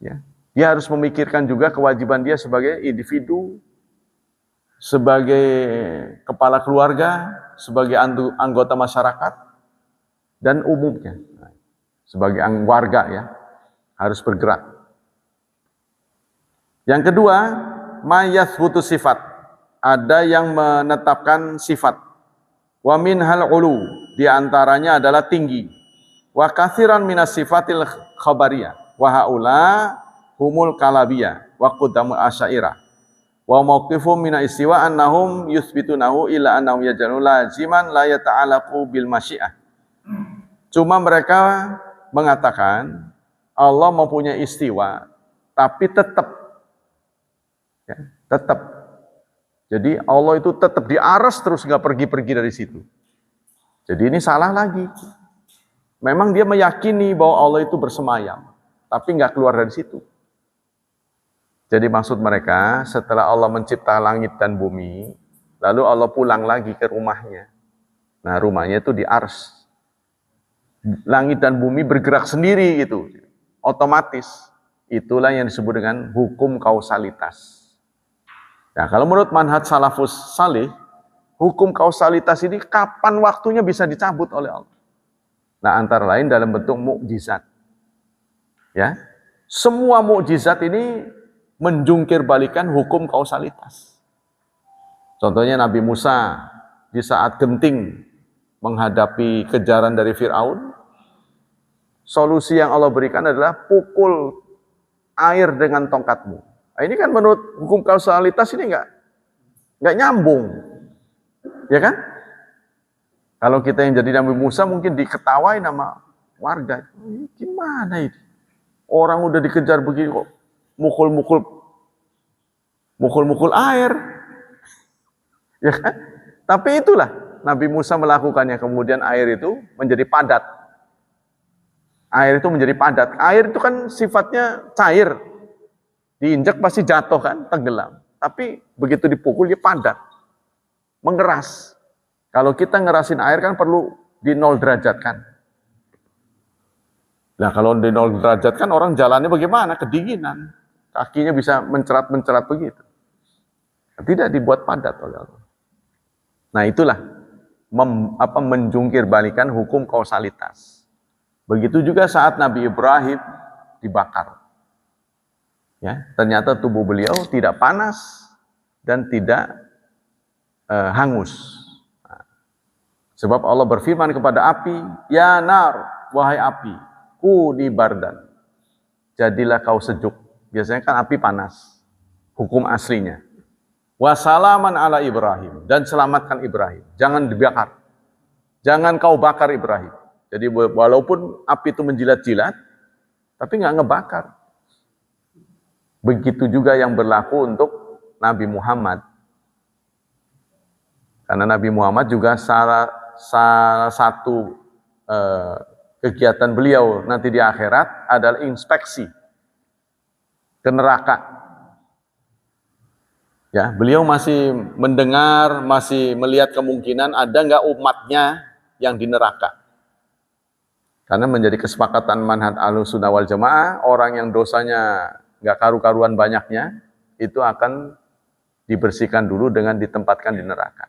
Ya, dia harus memikirkan juga kewajiban dia sebagai individu, sebagai kepala keluarga, sebagai anggota masyarakat, dan umumnya. Sebagai warga ya, harus bergerak. Yang kedua, mayathbutu sifat. Ada yang menetapkan sifat. Wa minhal ulu, di antaranya adalah tinggi. Wa katsiran minas sifatil khabariyah. Wa haula humul kalabiyah wa qudamul asyairah. Wa mauqifum mina istiwa annahum yuthbitunahu illa annahum yaj'alu laziman la yata'allaqu bil masyiah. Cuma mereka mengatakan Allah mempunyai istiwa tapi tetap ya, tetap. Jadi Allah itu tetap di aras terus nggak pergi-pergi dari situ. Jadi ini salah lagi. Memang dia meyakini bahwa Allah itu bersemayam, tapi nggak keluar dari situ. Jadi maksud mereka setelah Allah mencipta langit dan bumi, lalu Allah pulang lagi ke rumahnya. Nah rumahnya itu di ars. Langit dan bumi bergerak sendiri gitu, otomatis. Itulah yang disebut dengan hukum kausalitas. Nah kalau menurut manhaj salafus salih, hukum kausalitas ini kapan waktunya bisa dicabut oleh Allah. Nah antara lain dalam bentuk mukjizat. Ya, semua mukjizat ini menjungkir balikan hukum kausalitas. Contohnya Nabi Musa di saat genting menghadapi kejaran dari Fir'aun, solusi yang Allah berikan adalah pukul air dengan tongkatmu. Nah, ini kan menurut hukum kausalitas ini nggak nyambung, ya kan? Kalau kita yang jadi Nabi Musa mungkin diketawain sama warga. Gimana ini? Orang udah dikejar begini kok mukul air. Ya kan? Tapi itulah Nabi Musa melakukannya, kemudian air itu menjadi padat. Air itu menjadi padat. Air itu kan sifatnya cair. Diinjak pasti jatuh kan, tenggelam. Tapi begitu dipukul dia padat. Mengeras. Kalau kita ngerasin air kan perlu di 0 derajat kan. Nah kalau di 0 derajat kan orang jalannya bagaimana? Kedinginan. Kakinya bisa mencerat-mencerat begitu. Tidak dibuat padat oleh Allah. Nah itulah menjungkir balikan hukum kausalitas. Begitu juga saat Nabi Ibrahim dibakar. Ya, ternyata tubuh beliau tidak panas dan tidak hangus. Nah, sebab Allah berfirman kepada api, "Ya nar, wahai api, kuni bardan." Jadilah kau sejuk. Biasanya kan api panas. Hukum aslinya. Wassalaman ala Ibrahim, dan selamatkan Ibrahim. Jangan dibakar. Jangan kau bakar Ibrahim. Jadi walaupun api itu menjilat-jilat, tapi nggak ngebakar. Begitu juga yang berlaku untuk Nabi Muhammad. Karena Nabi Muhammad juga salah satu kegiatan beliau nanti di akhirat adalah inspeksi ke neraka. Ya, beliau masih mendengar, masih melihat kemungkinan ada nggak umatnya yang di neraka. Karena menjadi kesepakatan manhaj Ahlussunnah wal Jamaah, orang yang dosanya nggak karu-karuan banyaknya, itu akan dibersihkan dulu dengan ditempatkan di neraka.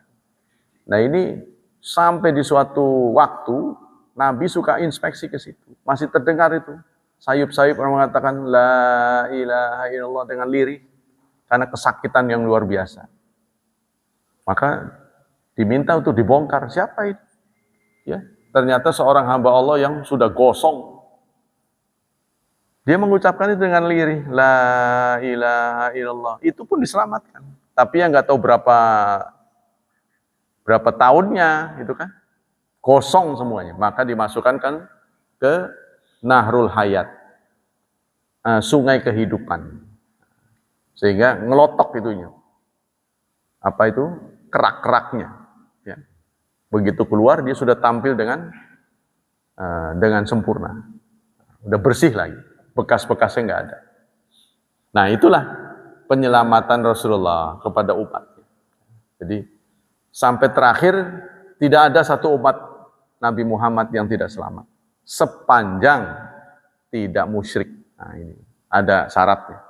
Nah ini sampai di suatu waktu, Nabi suka inspeksi ke situ. Masih terdengar itu. Sayup-sayup orang mengatakan, La ilaha illallah dengan lirih. Karena kesakitan yang luar biasa. Maka diminta untuk dibongkar. Siapa itu? Ya, ternyata seorang hamba Allah yang sudah gosong. Dia mengucapkan itu dengan lirih, La ilaha illallah. Itu pun diselamatkan. Tapi yang nggak tahu berapa tahunnya, itu kan kosong semuanya. Maka dimasukkan kan ke Nahrul Hayat, sungai kehidupan, sehingga ngelotok itunya. Apa itu? Kerak-keraknya. Ya. Begitu keluar dia sudah tampil dengan sempurna, udah bersih lagi, bekas-bekasnya nggak ada. Nah itulah penyelamatan Rasulullah kepada umatnya. Jadi sampai terakhir tidak ada satu umat Nabi Muhammad yang tidak selamat, sepanjang tidak musyrik. Nah ini ada syaratnya.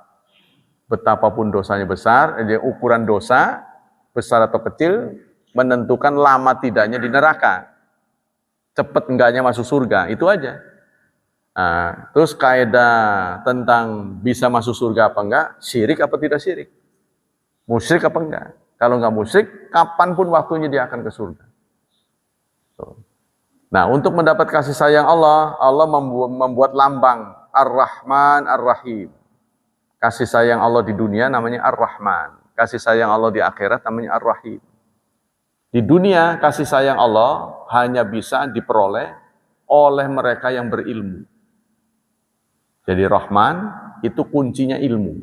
Betapapun dosanya besar, ukuran dosa besar atau kecil menentukan lama tidaknya di neraka, cepat enggaknya masuk surga, itu aja. Nah, terus kaidah tentang bisa masuk surga apa enggak, syirik apa tidak syirik, musyrik apa enggak. Kalau enggak musyrik, kapanpun waktunya dia akan ke surga. Nah, untuk mendapat kasih sayang Allah, Allah membuat lambang Ar-Rahman Ar-Rahim. Kasih sayang Allah di dunia namanya Ar-Rahman. Kasih sayang Allah di akhirat namanya Ar-Rahim. Di dunia, kasih sayang Allah hanya bisa diperoleh oleh mereka yang berilmu. Jadi Rahman itu kuncinya ilmu.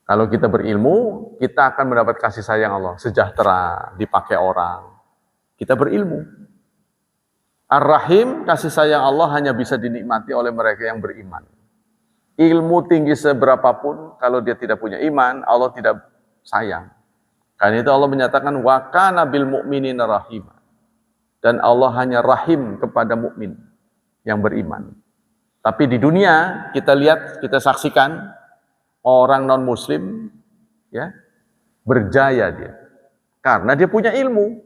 Kalau kita berilmu, kita akan mendapat kasih sayang Allah. Sejahtera, dipakai orang. Kita berilmu. Ar-Rahim, kasih sayang Allah hanya bisa dinikmati oleh mereka yang beriman. Ilmu tinggi seberapapun, kalau dia tidak punya iman, Allah tidak sayang. Karena itu Allah menyatakan, wa kana bil mu'minina rahima. Dan Allah hanya rahim kepada mukmin yang beriman. Tapi di dunia, kita lihat, kita saksikan, orang non-muslim ya berjaya dia. Karena dia punya ilmu.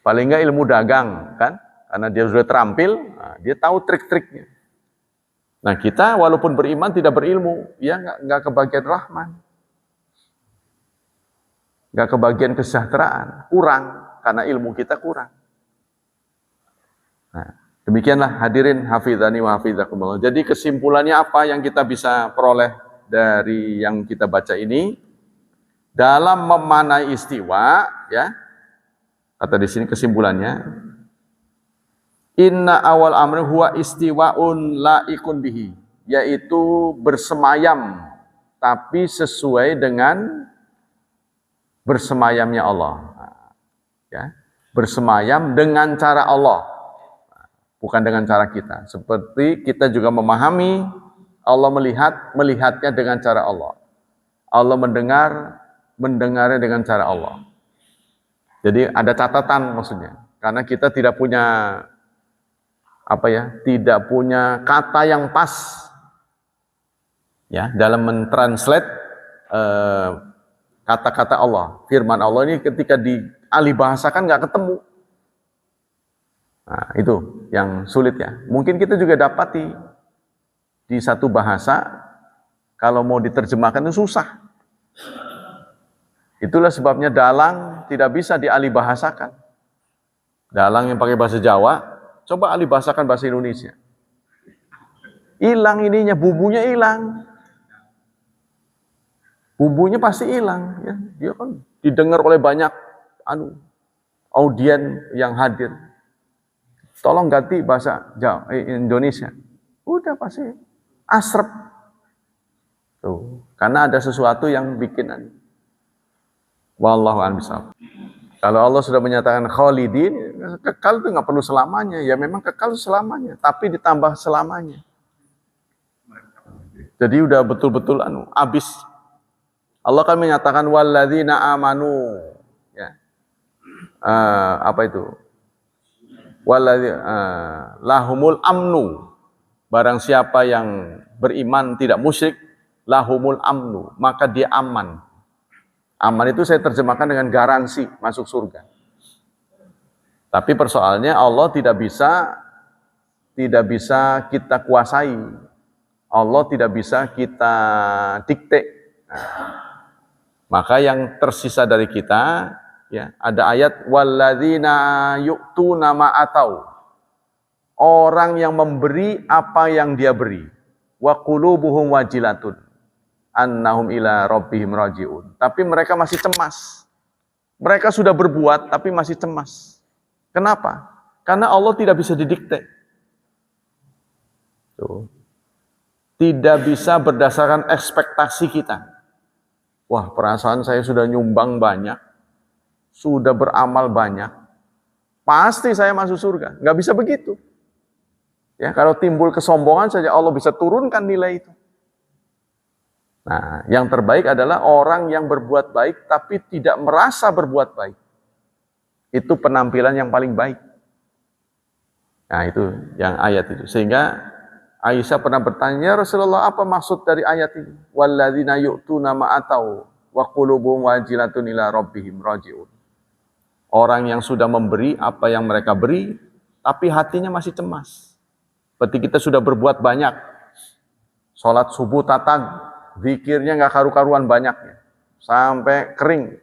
Paling enggak ilmu dagang, kan? Karena dia sudah terampil, nah, dia tahu trik-triknya. Nah kita walaupun beriman tidak berilmu, ya nggak kebagian rahman, nggak kebagian kesejahteraan, kurang karena ilmu kita kurang. Nah, demikianlah hadirin hafizani wa hafizakumullah. Jadi kesimpulannya apa yang kita bisa peroleh dari yang kita baca ini? Dalam memanai istiwa, ya kata di sini kesimpulannya, inna awal amri huwa istiwaun laikun bihi, yaitu bersemayam tapi sesuai dengan bersemayamnya Allah. Ya, bersemayam dengan cara Allah, bukan dengan cara kita. Seperti kita juga memahami Allah melihatnya dengan cara Allah. Allah mendengarnya dengan cara Allah. Jadi ada catatan maksudnya, karena kita tidak punya tidak punya kata yang pas ya dalam mentranslate kata-kata Allah, firman Allah ini ketika dialihbahasakan nggak ketemu. Nah, itu yang sulit ya. Mungkin kita juga dapati di satu bahasa kalau mau diterjemahkan itu susah. Itulah sebabnya dalang tidak bisa dialihbahasakan. Dalang yang pakai bahasa Jawa, coba alihbahasakan bahasa Indonesia. Hilang ininya, bumbunya hilang. Bumbunya pasti hilang. Ya. Dia kan didengar oleh banyak audien yang hadir. Tolong ganti bahasa Jawa, Indonesia. Udah pasti asrep. Tuh, karena ada sesuatu yang bikin. Wallahu a'lam bishawab. Kalau Allah sudah menyatakan khalidin, kekal itu nggak perlu selamanya. Ya memang kekal selamanya, tapi ditambah selamanya. Jadi udah betul-betul habis. Allah kan menyatakan walladzina amanu, ya. Apa itu? Lahumul amnu. Barang siapa yang beriman tidak musyrik, lahumul amnu, maka dia aman. Aman itu saya terjemahkan dengan garansi masuk surga. Tapi persoalannya Allah tidak bisa kita kuasai. Allah tidak bisa kita dikte. Maka yang tersisa dari kita, ya, ada ayat walladzina yu'tuna ma atau. Orang yang memberi apa yang dia beri. Wa qulubuhum wajilatun annahum ila rabbihim raji'un. Tapi mereka masih cemas. Mereka sudah berbuat tapi masih cemas. Kenapa? Karena Allah tidak bisa didikte. Tuh. Tidak bisa berdasarkan ekspektasi kita. Wah, perasaan saya sudah nyumbang banyak, sudah beramal banyak, pasti saya masuk surga. Nggak bisa begitu. Ya, kalau timbul kesombongan saja Allah bisa turunkan nilai itu. Nah, yang terbaik adalah orang yang berbuat baik tapi tidak merasa berbuat baik. Itu penampilan yang paling baik. Nah, itu yang ayat itu. Sehingga Aisyah pernah bertanya, Rasulullah, apa maksud dari ayat ini? Walladzina yu'tuna ma atau wa qulubuhum wajilatun ila rabbihim raji'un. Orang yang sudah memberi apa yang mereka beri, tapi hatinya masih cemas. Berarti kita sudah berbuat banyak. Sholat subuh tatag, zikirnya nggak karu-karuan banyaknya. Sampai kering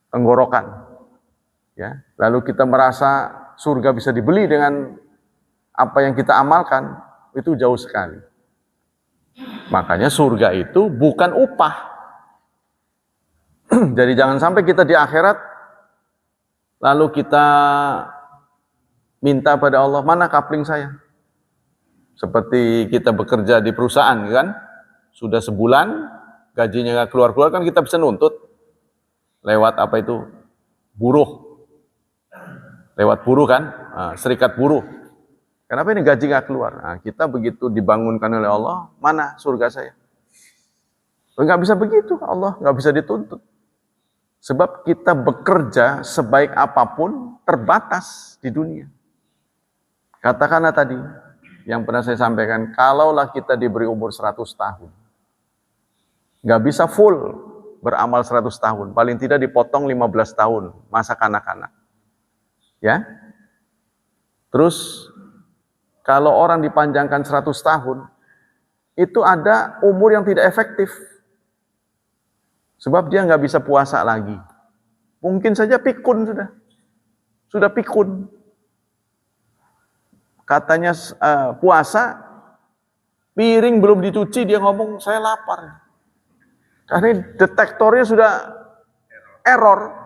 tenggorokan. Ya, lalu kita merasa surga bisa dibeli dengan apa yang kita amalkan. Itu jauh sekali. Makanya surga itu bukan upah. Jadi jangan sampai kita di akhirat lalu kita minta pada Allah, mana kapling saya? Seperti kita bekerja di perusahaan kan, sudah sebulan gajinya nggak keluar-keluar kan kita bisa nuntut lewat apa itu? Buruh. Lewat buruh kan, serikat buruh. Kenapa ini gaji nggak keluar? Nah, kita begitu dibangunkan oleh Allah, mana surga saya? Nggak bisa begitu, Allah nggak bisa dituntut. Sebab kita bekerja sebaik apapun terbatas di dunia. Katakanlah tadi, yang pernah saya sampaikan, kalaulah kita diberi umur 100 tahun, nggak bisa full beramal 100 tahun, paling tidak dipotong 15 tahun masa kanak-kanak. Ya, terus kalau orang dipanjangkan 100 tahun, itu ada umur yang tidak efektif. Sebab dia nggak bisa puasa lagi. Mungkin saja pikun sudah. Sudah pikun. Katanya puasa, piring belum dicuci, dia ngomong, saya lapar. Karena detektornya sudah error.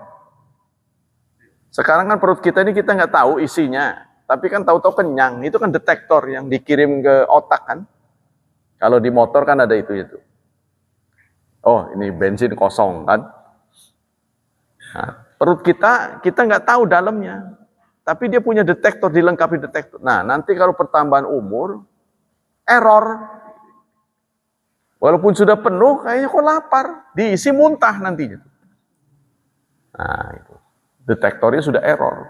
Sekarang kan perut kita ini kita nggak tahu isinya. Tapi kan tahu-tahu kenyang, itu kan detektor yang dikirim ke otak kan. Kalau di motor kan ada itu. Oh, ini bensin kosong kan. Nah, perut kita nggak tahu dalamnya. Tapi dia punya detektor, dilengkapi detektor. Nah, nanti kalau pertambahan umur, error. Walaupun sudah penuh, kayaknya kok lapar. Diisi muntah nantinya. Nah, itu. Detektornya sudah error.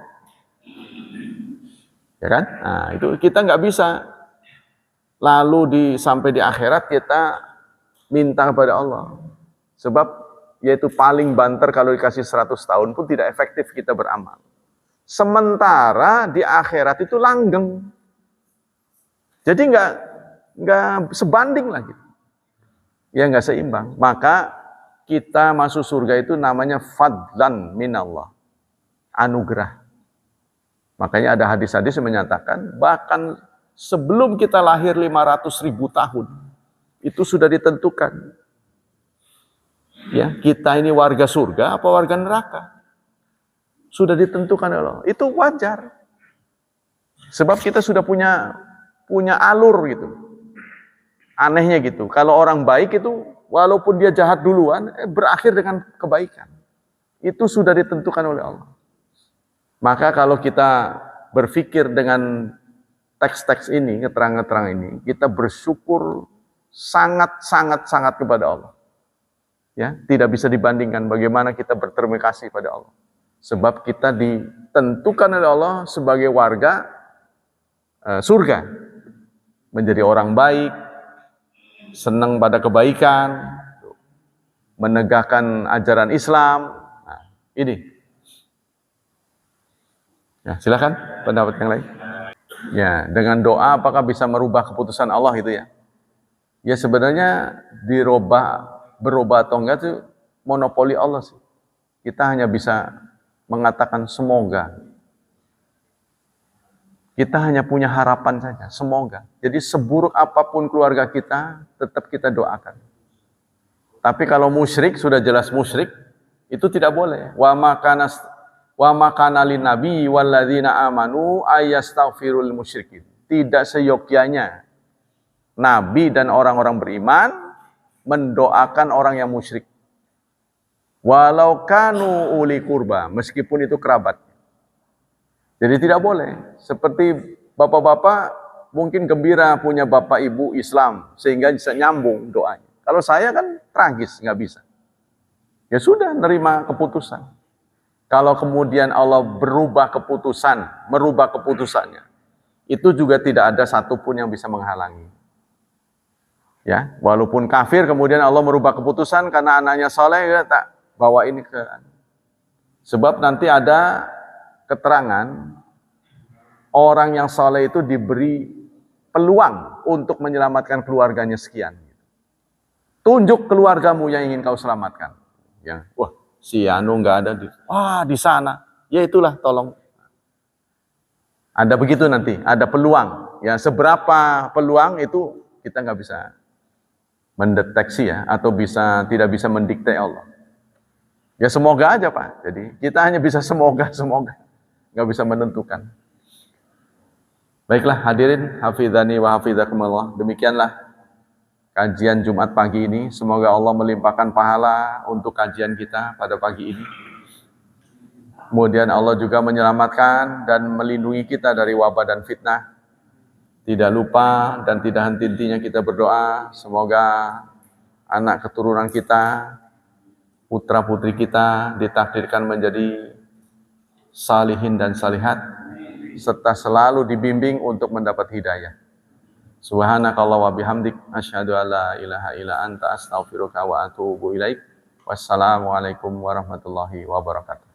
Ya kan? Nah, itu kita nggak bisa. Lalu sampai di akhirat kita minta kepada Allah. Sebab yaitu paling banter kalau dikasih 100 tahun pun tidak efektif kita beramal. Sementara di akhirat itu langgeng. Jadi nggak sebanding lagi. Ya nggak seimbang. Maka kita masuk surga itu namanya fadlan minallah. Anugerah. Makanya ada hadis-hadis yang menyatakan bahkan sebelum kita lahir 500.000 tahun itu sudah ditentukan. Ya, kita ini warga surga apa warga neraka? Sudah ditentukan oleh Allah. Itu wajar. Sebab kita sudah punya alur gitu. Anehnya gitu. Kalau orang baik itu walaupun dia jahat duluan berakhir dengan kebaikan. Itu sudah ditentukan oleh Allah. Maka kalau kita berpikir dengan teks-teks ini, keterangan-keterangan ini, kita bersyukur sangat kepada Allah. Ya, tidak bisa dibandingkan bagaimana kita berterima kasih pada Allah. Sebab kita ditentukan oleh Allah sebagai warga surga. Menjadi orang baik, senang pada kebaikan, menegakkan ajaran Islam. Nah, ini. Ya, silakan pendapat yang lain. Ya, dengan doa apakah bisa merubah keputusan Allah itu ya? Ya sebenarnya berubah atau enggak itu monopoli Allah sih. Kita hanya bisa mengatakan semoga. Kita hanya punya harapan saja, semoga. Jadi seburuk apapun keluarga kita, tetap kita doakan. Tapi kalau musyrik, sudah jelas musyrik, itu tidak boleh. Wa makana lin nabi walladzina amanu ayastaghfirul musyrikin. Tidak seyogyanya nabi dan orang-orang beriman mendoakan orang yang musyrik. Walau kanu uli kurba, meskipun itu kerabat. Jadi tidak boleh. Seperti bapak-bapak mungkin gembira punya bapak ibu Islam sehingga bisa nyambung doanya. Kalau saya kan tragis, nggak bisa. Ya sudah, nerima keputusan. Kalau kemudian Allah merubah keputusannya, itu juga tidak ada satupun yang bisa menghalangi. Ya, walaupun kafir kemudian Allah merubah keputusan karena anaknya soleh, ya tak bawa ini ke. Sebab nanti ada keterangan orang yang saleh itu diberi peluang untuk menyelamatkan keluarganya sekian. Tunjuk keluargamu yang ingin kau selamatkan. Ya, wah si Anu nggak ada di sana. Ya itulah, tolong. Ada begitu nanti, ada peluang. Ya seberapa peluang itu kita nggak bisa mendeteksi ya, atau tidak bisa mendikte Allah. Ya semoga aja Pak. Jadi kita hanya bisa semoga, nggak bisa menentukan. Baiklah hadirin, hafizani wa hafizakumullah. Demikianlah kajian Jumat pagi ini. Semoga Allah melimpahkan pahala untuk kajian kita pada pagi ini. Kemudian Allah juga menyelamatkan dan melindungi kita dari wabah dan fitnah. Tidak lupa dan tidak henti-hentinya kita berdoa, semoga anak keturunan kita, putra-putri kita ditakdirkan menjadi salihin dan salihat, serta selalu dibimbing untuk mendapat hidayah. Subhanakallah wa bihamdik, asyhadu an la ilaha illa anta astaghfiruka wa atubu ilaik. Wassalamualaikum warahmatullahi wabarakatuh.